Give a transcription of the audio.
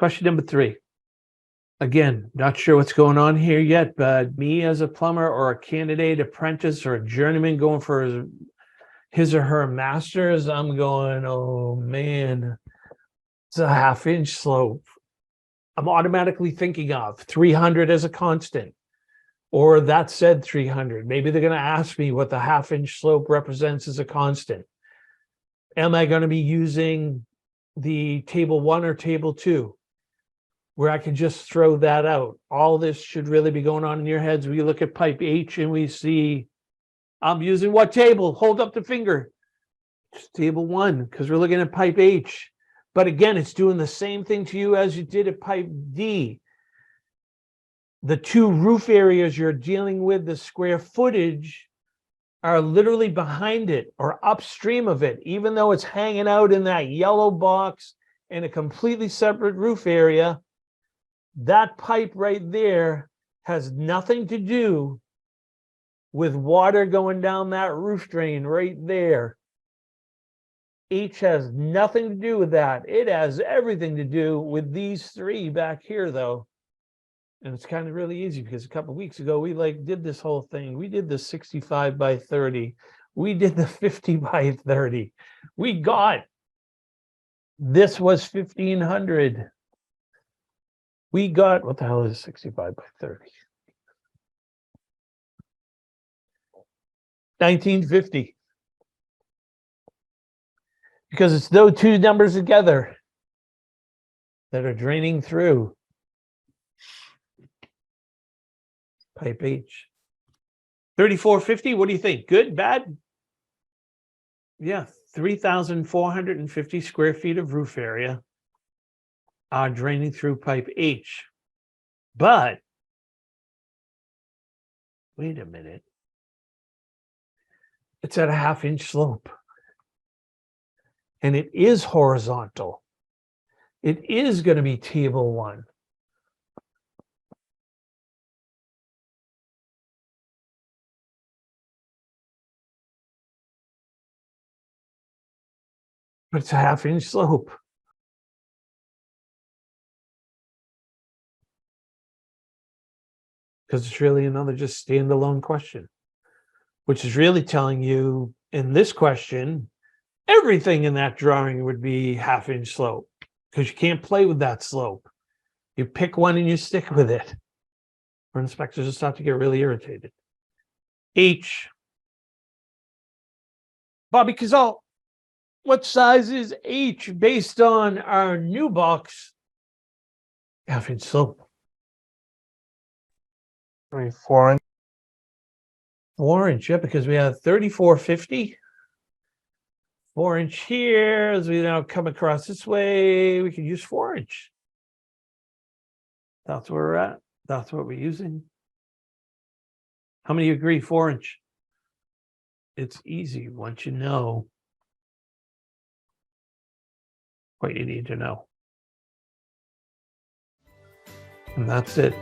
Question number 3. Again, not sure what's going on here yet, but me as a plumber or a candidate apprentice or a journeyman going for his or her master's, I'm going, oh man, it's a 1/2 inch slope. I'm automatically thinking of 300 as a constant, or that said 300. Maybe they're going to ask me what the 1/2 inch slope represents as a constant. Am I going to be using the table 1 or table 2? Where I can just throw that out. All this should really be going on in your heads. We look at pipe H and we see, I'm using what table? Hold up the finger. It's table 1, because we're looking at pipe H. But again, it's doing the same thing to you as you did at pipe D. The 2 roof areas you're dealing with, the square footage, are literally behind it or upstream of it, even though it's hanging out in that yellow box in a completely separate roof area. That pipe right there has nothing to do with water going down that roof drain right there. H has nothing to do with that. It has everything to do with these 3 back here, though. And it's kind of really easy because a couple of weeks ago, we did this whole thing. We did the 65 by 30. We did the 50 by 30. We got, this was 1500. We got, what the hell is 65 by 30? 1950. Because it's those 2 numbers together that are draining through pipe H. 3450, what do you think? Good, bad? Yeah, 3,450 square feet of roof area are draining through pipe H. But wait a minute. It's at a 1/2 inch slope. And it is horizontal. It is going to be table 1. But it's a 1/2 inch slope. Because it's really another just standalone question, which is really telling you in this question, everything in that drawing would be 1/2 inch slope, because you can't play with that slope. You pick one and you stick with it. Or inspectors will start to get really irritated. H. Bobby Cazal, what size is H based on our new box? 1/2 inch slope. 4 inch. 4 inch, yeah, because we have 3450. 4 inch here. As we now come across this way, we can use 4 inch. That's where we're at. That's what we're using. How many agree 4 inch? It's easy once you know what you need to know. And that's it.